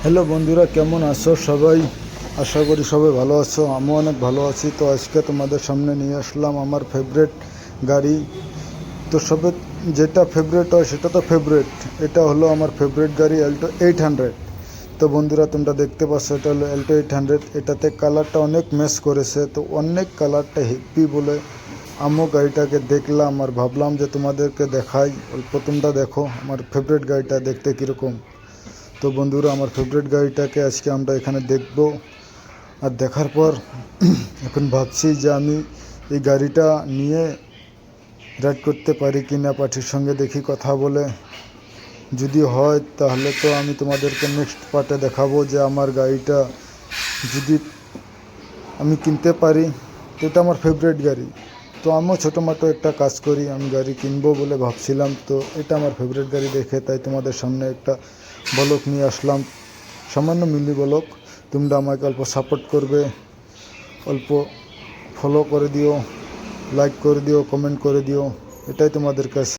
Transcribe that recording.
Hello বন্ধুরা, কেমন আছো সবাই? আশা করি সবাই ভালো আছো। আমিও অনেক ভালো আছি। তো আজকে তোমাদের সামনে নিয়ে আসলাম আমার ফেভারিট গাড়ি। তো সবে যেটা ফেভারিট হয় সেটা তো ফেভারিট। এটা হলো আমার ফেভারিট গাড়ি অ্যাল্টো 800। তো বন্ধুরা, তোমরা দেখতে পাচ্ছ এটা হলো অ্যাল্টো 800। এটাতে কালারটা অনেক ম্যাচ করেছে, তো অনেক কালারটা হেভি বলে আমিও গাড়িটাকে দেখলাম আর ভাবলাম যে তোমাদেরকে দেখাই। অল্প তোমরা দেখো আমার ফেভারিট গাড়িটা দেখতে কীরকম। তো বন্ধুরা, আমার ফেভারিট গাড়িটাকে আজকে আমরা এখানে দেখব। আর দেখার পর এখন ভাবছি যে আমি এই গাড়িটা নিয়ে রাইড করতে পারি কি না। পার্টির সঙ্গে দেখি কথা বলে, যদি হয় তাহলে তো আমি তোমাদেরকে নেক্সট পার্টে দেখাবো যে আমার গাড়িটা যদি আমি কিনতে পারি। তো এটা আমার ফেভারিট গাড়ি। তো আমিও ছোটোমাটো একটা কাজ করি, আমি গাড়ি কিনবো বলে ভাবছিলাম। তো এটা আমার ফেভারিট গাড়ি দেখে তাই তোমাদের সামনে একটা ব্লগ নিয়ে আসলাম, সামান্য মিনি ব্লগ। তোমরা আমাকে অল্প সাপোর্ট করবে, অল্প ফলো করে দিও, লাইক করে দিও, কমেন্ট করে দিও, এটাই তোমাদের কাছে।